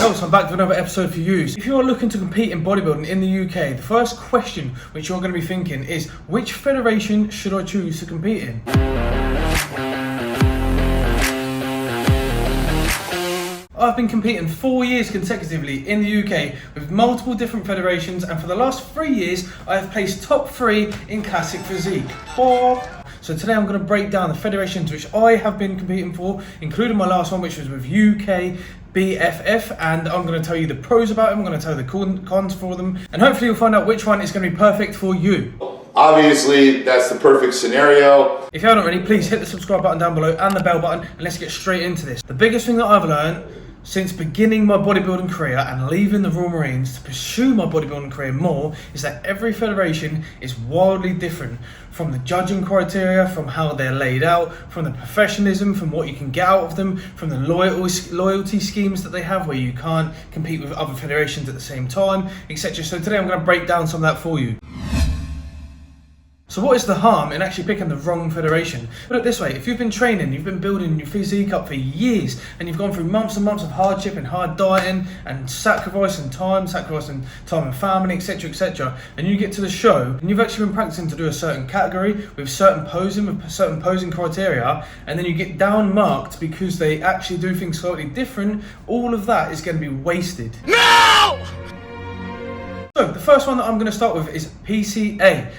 Yo, so I'm back with another episode for you. If you are looking to compete in bodybuilding in the UK, the first question which you're going to be thinking is, which federation should I choose to compete in? I've been competing 4 years consecutively in the UK with multiple different federations, and for the last 3 years I have placed top 3 in classic physique. So today I'm going to break down the federations which I have been competing for, including my last one which was with UKBFF, and I'm going to tell you the pros about them, I'm going to tell you the cons for them, and hopefully you'll find out which one is going to be perfect for you. Obviously, that's the perfect scenario. If you haven't already, please hit the subscribe button down below and the bell button, and let's get straight into this. The biggest thing that I've learned since beginning my bodybuilding career and leaving the Royal Marines to pursue my bodybuilding career more is that every federation is wildly different, from the judging criteria, from how they're laid out, from the professionalism, from what you can get out of them, from the loyalty schemes that they have where you can't compete with other federations at the same time, etc. So today I'm going to break down some of that for you. So what is the harm in actually picking the wrong federation? Put it this way, if you've been training, you've been building your physique up for years, and you've gone through months and months of hardship and hard dieting and sacrificing time and family, etc, and you get to the show and you've actually been practicing to do a certain category with certain posing criteria, and then you get down marked because they actually do things slightly different, all of that is going to be wasted. No! So the first one that I'm going to start with is PCA.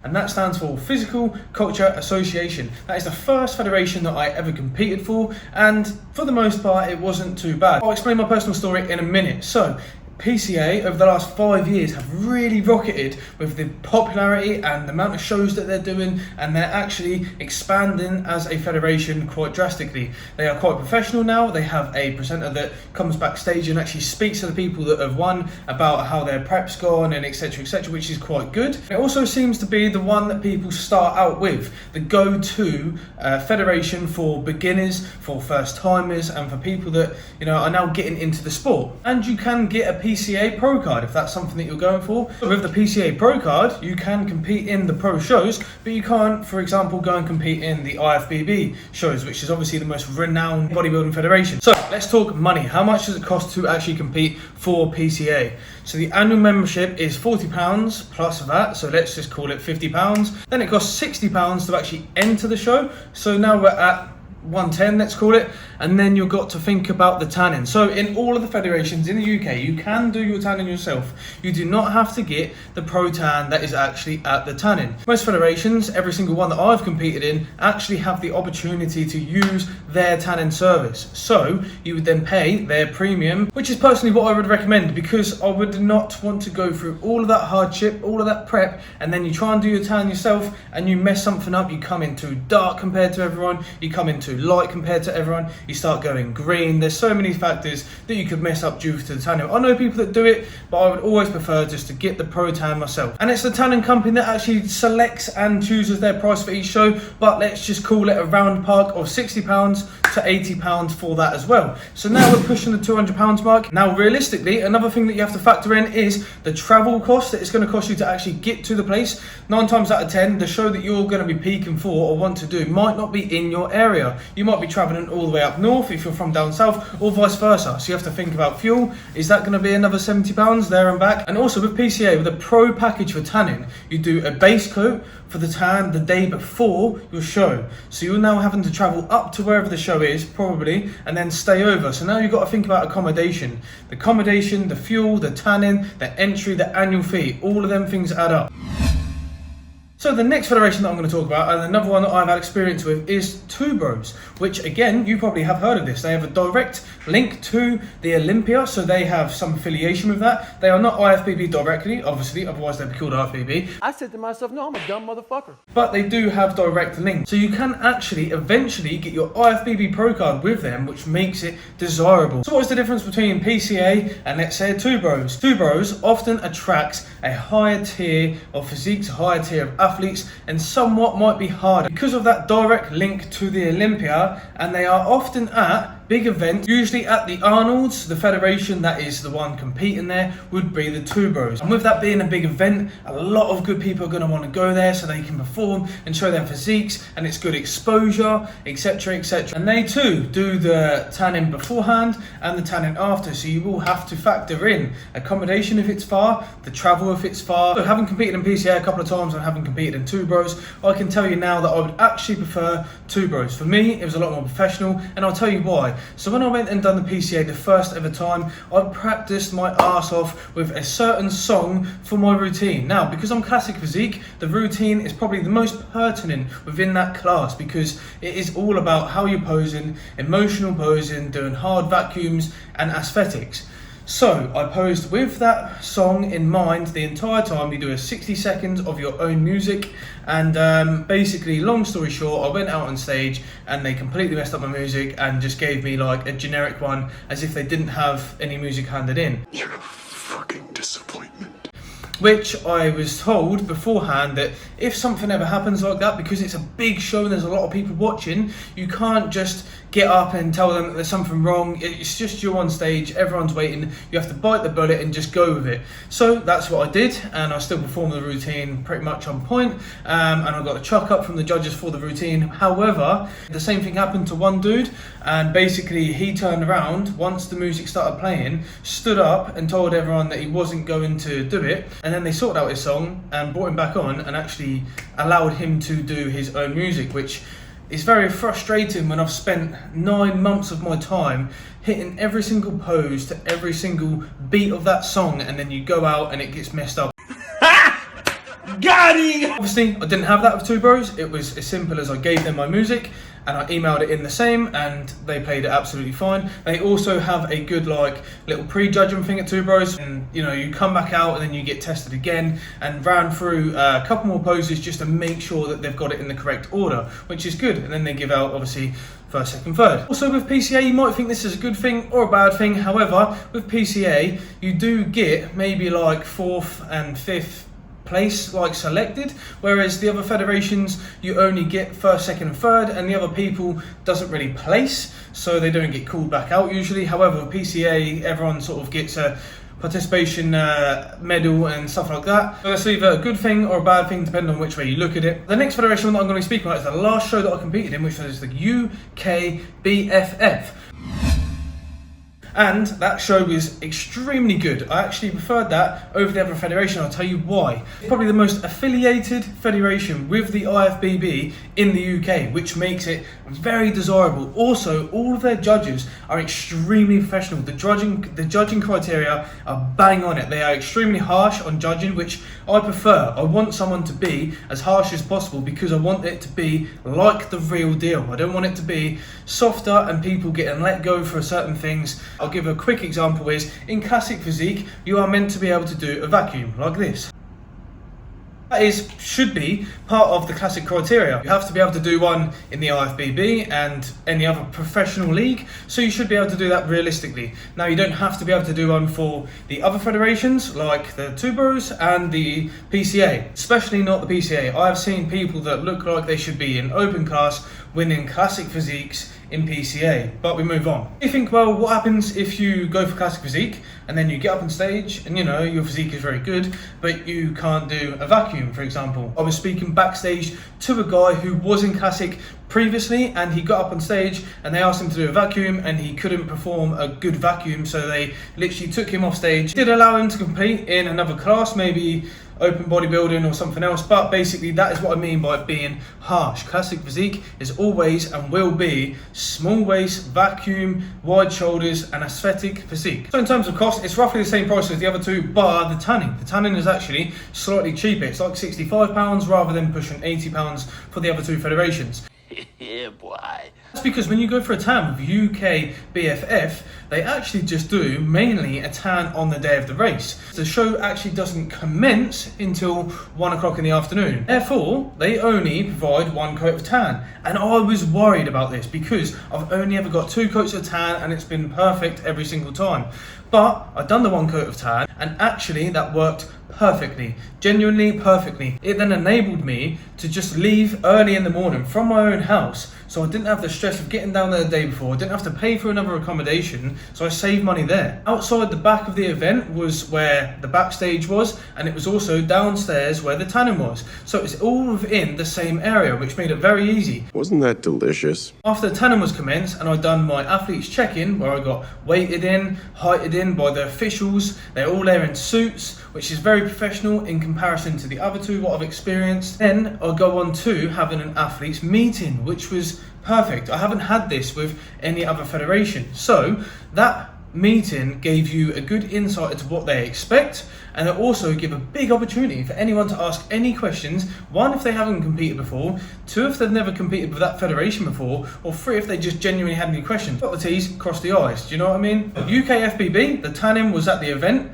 And that stands for Physical Culture Association. That is the first federation that I ever competed for, and for the most part it wasn't too bad. I'll explain my personal story in a minute. So PCA over the last 5 years have really rocketed with the popularity and the amount of shows that they're doing, and they're actually expanding as a federation quite drastically. They are quite professional now. They have a presenter that comes backstage and actually speaks to the people that have won about how their prep's gone and etc, which is quite good. It also seems to be the one that people start out with, the go-to federation for beginners, for first timers, and for people that are now getting into the sport. And you can get a PCA Pro card if that's something that you're going for. With the PCA Pro card, you can compete in the pro shows, but you can't, for example, go and compete in the IFBB shows, which is obviously the most renowned bodybuilding federation. So let's talk money. How much does it cost to actually compete for PCA? So the annual membership is £40 plus that, so let's just call it £50. Then it costs £60 to actually enter the show, so now we're at 110, let's call it, and then you've got to think about the tanning. So in all of the federations in the UK, you can do your tanning yourself. You do not have to get the pro tan that is actually at the tanning. Most federations, every single one that I've competed in, actually have the opportunity to use their tanning service. So you would then pay their premium, which is personally what I would recommend, because I would not want to go through all of that hardship, all of that prep, and then you try and do your tan yourself and you mess something up. You come in too dark compared to everyone, you come in too light compared to everyone, you start going green. There's so many factors that you could mess up due to the tanning. I know people that do it, but I would always prefer just to get the pro tan myself. And it's the tanning company that actually selects and chooses their price for each show, but let's just call it a round park of £60 to £80 for that as well. So now we're pushing the £200 mark. Now realistically, another thing that you have to factor in is the travel cost that it's going to cost you to actually get to the place. 9 times out of 10, the show that you're going to be peaking for or want to do might not be in your area. You might be travelling all the way up north if you're from down south, or vice versa. So you have to think about fuel. Is that going to be another £70 there and back? And also with PCA, with a pro package for tanning, you do a base coat for the tan the day before your show. So you're now having to travel up to wherever the show is, probably, and then stay over. So now you've got to think about accommodation. The accommodation, the fuel, the tanning, the entry, the annual fee, all of them things add up. So the next federation that I'm going to talk about, and another one that I've had experience with, is Two Bros, which again, you probably have heard of this. They have a direct link to the Olympia, so they have some affiliation with that. They are not IFBB directly, obviously, otherwise they'd be called IFBB. I said to myself, no, I'm a dumb motherfucker. But they do have direct links. So you can actually eventually get your IFBB Pro card with them, which makes it desirable. So what is the difference between PCA and, let's say, Two Bros? Two Bros often attracts a higher tier of physiques, a higher tier of athletes, and somewhat might be harder because of that direct link to the Olympia, and they are often at big event, usually at the Arnold's, the federation that is the one competing there would be the Two Bros. And with that being a big event, a lot of good people are going to want to go there so they can perform and show their physiques, and it's good exposure, etc, etc. And they too do the tanning beforehand and the tanning after, so you will have to factor in accommodation if it's far, the travel if it's far. So having competed in PCA a couple of times and having competed in Two Bros, I can tell you now that I would actually prefer Two Bros. For me, it was a lot more professional, and I'll tell you why. So when I went and done the PCA the first ever time, I practiced my ass off with a certain song for my routine. Now, because I'm classic physique, the routine is probably the most pertinent within that class, because it is all about how you're posing, emotional posing, doing hard vacuums and aesthetics. So I posed with that song in mind the entire time. You do a 60 seconds of your own music, and basically, long story short, I went out on stage and they completely messed up my music and just gave me like a generic one as if they didn't have any music handed in. You're a fucking disappointment. Which I was told beforehand that if something ever happens like that, because it's a big show and there's a lot of people watching, you can't just get up and tell them that there's something wrong. It's just you on stage, everyone's waiting, you have to bite the bullet and just go with it. So that's what I did, and I still performed the routine pretty much on point, and I got a chuck up from the judges for the routine. However, the same thing happened to one dude, and basically he turned around once the music started playing, stood up and told everyone that he wasn't going to do it, and then they sorted out his song and brought him back on and actually allowed him to do his own music, which is very frustrating when I've spent 9 months of my time hitting every single pose to every single beat of that song, and then you go out and it gets messed up. Got him! Obviously, I didn't have that with Two Bros. It was as simple as I gave them my music and I emailed it in the same, and they played it absolutely fine. They also have a good like little pre-judging thing at Two Bros, and you know, you come back out and then you get tested again and ran through a couple more poses just to make sure that they've got it in the correct order, which is good. And then they give out obviously first, second, third. Also with PCA, you might think this is a good thing or a bad thing. However, with PCA, you do get maybe like 4th and 5th place like selected, whereas the other federations you only get 1st, 2nd and 3rd, and the other people doesn't really place, so they don't get called back out usually. However, with PCA, everyone sort of gets a participation medal and stuff like that. So that's either a good thing or a bad thing depending on which way you look at it. The next federation that I'm going to be speaking about is the last show that I competed in, which was the UKBFF. And that show was extremely good. I actually preferred that over the other federation. I'll tell you why. It's probably the most affiliated federation with the IFBB in the UK, which makes it very desirable. Also, all of their judges are extremely professional. The judging criteria are bang on it. They are extremely harsh on judging, which I prefer. I want someone to be as harsh as possible because I want it to be like the real deal. I don't want it to be softer and people getting let go for certain things. I'll give a quick example is, in classic physique, you are meant to be able to do a vacuum like this. That should be part of the classic criteria. You have to be able to do one in the IFBB and any other professional league, so you should be able to do that realistically. Now, you don't have to be able to do one for the other federations like the Two Bros and the PCA, especially not the PCA. I have seen people that look like they should be in open class winning classic physiques in PCA, but we move on. You think, well, what happens if you go for classic physique and then you get up on stage and you know your physique is very good, but you can't do a vacuum, for example? I was speaking backstage to a guy who was in classic previously, and he got up on stage and they asked him to do a vacuum and he couldn't perform a good vacuum, so they literally took him off stage. Did allow him to compete in another class, maybe open bodybuilding or something else, but basically that is what I mean by it being harsh. Classic physique is always and will be small waist, vacuum, wide shoulders and aesthetic physique. So in terms of cost, it's roughly the same price as the other two, bar the tanning. The tanning is actually slightly cheaper. It's like £65 rather than pushing £80 for the other two federations. Yeah, boy. That's because when you go for a tan with UKBFF, they actually just do mainly a tan on the day of the race. The show actually doesn't commence until 1 o'clock in the afternoon. Therefore, they only provide 1 coat of tan. And I was worried about this because I've only ever got 2 coats of tan and it's been perfect every single time. But I've done the 1 coat of tan and actually that worked perfectly, genuinely perfectly. It then enabled me to just leave early in the morning from my own house, so I didn't have the stress of getting down there the day before. I didn't have to pay for another accommodation, so I saved money there. Outside the back of the event was where the backstage was, and it was also downstairs where the tanning was. So it's all within the same area, which made it very easy. Wasn't that delicious? After the tanning was commenced and I'd done my athletes check-in, where I got weighted in, heighted in by the officials, they're all there in suits, which is very professional in comparison to the other two what I've experienced. Then I go on to having an athletes meeting, which was perfect. I haven't had this with any other federation. So that meeting gave you a good insight into what they expect, and it also give a big opportunity for anyone to ask any questions. One, if they haven't competed before. Two, if they've never competed with that federation before. Or three, if they just genuinely had any questions. Dot the T's, cross the I's. Do you know what I mean? UKFBB, the tanning was at the event.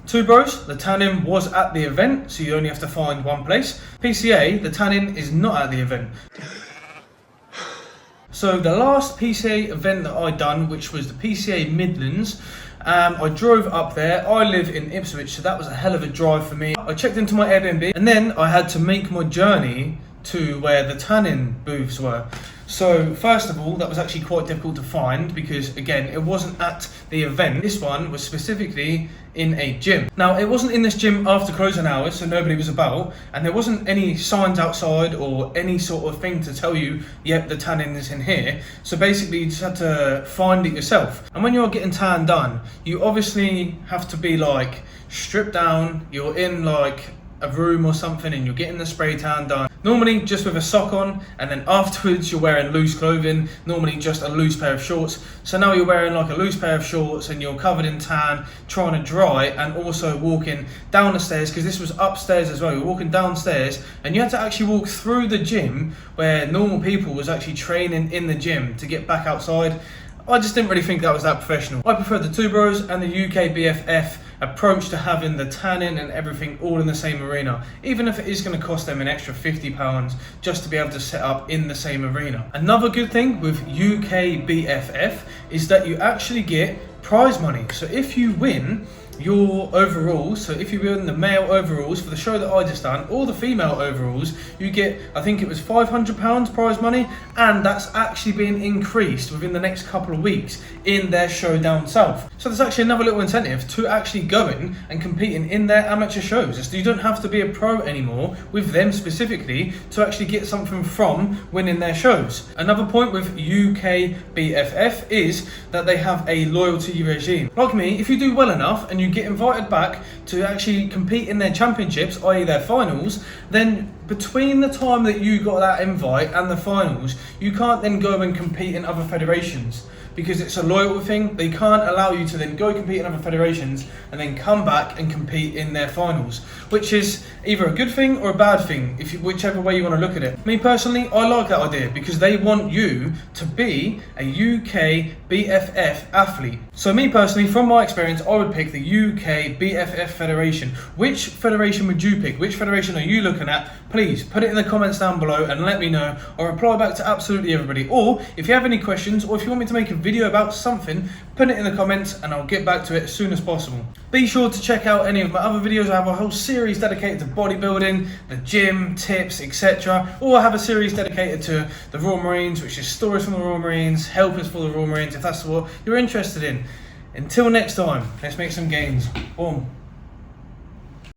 Two Bros, the tanning was at the event, so you only have to find one place. PCA, the tanning is not at the event. So the last PCA event that I done, which was the PCA Midlands, I drove up there. I live in Ipswich, so that was a hell of a drive for me. I checked into my Airbnb, and then I had to make my journey to where the tanning booths were. So first of all, that was actually quite difficult to find because, again, it wasn't at the event. This one was specifically in a gym. Now, it wasn't in this gym after closing hours, so nobody was about, and there wasn't any signs outside or any sort of thing to tell you, yep, the tanning is in here. So basically, you just had to find it yourself. And when you're getting tan done, you obviously have to be like stripped down. You're in like a room or something and you're getting the spray tan done, normally just with a sock on, and then afterwards you're wearing loose clothing, normally just a loose pair of shorts. So now you're wearing like a loose pair of shorts and you're covered in tan, trying to dry, and also walking down the stairs, because this was upstairs as well. You're walking downstairs and you had to actually walk through the gym where normal people was actually training in the gym to get back outside. I just didn't really think that was that professional. I prefer the Two Bros and the UKBFF approach to having the tanning and everything all in the same arena, even if it is going to cost them an extra £50 just to be able to set up in the same arena. Another good thing with UKBFF is that you actually get prize money. So if you win your overalls, so if you win the male overalls for the show that I just done, or the female overalls, you get, I think it was £500 prize money, and that's actually being increased within the next couple of weeks in their show down south. So there's actually another little incentive to actually going and competing in their amateur shows. So you don't have to be a pro anymore with them specifically to actually get something from winning their shows. Another point with UKBFF is that they have a loyalty regime. Like me, if you do well enough and you get invited back to actually compete in their championships, i.e. their finals, then between the time that you got that invite and the finals, you can't then go and compete in other federations, because it's a loyalty thing. They can't allow you to then go compete in other federations and then come back and compete in their finals, which is either a good thing or a bad thing, whichever way you want to look at it. Me personally, I like that idea because they want you to be a UKBFF athlete. So me personally, from my experience, I would pick the UKBFF federation. Which federation would you pick? Which federation are you looking at? Please put it in the comments down below and let me know. I'll reply back to absolutely everybody. Or if you have any questions, or if you want me to make a video about something, put it in the comments and I'll get back to it as soon as possible. Be sure to check out any of my other videos. I have a whole series dedicated to bodybuilding, the gym, tips, etc. Or I have a series dedicated to the Royal Marines, which is stories from the Royal Marines, helpers for the Royal Marines, if that's what you're interested in. Until next time, let's make some gains. Boom.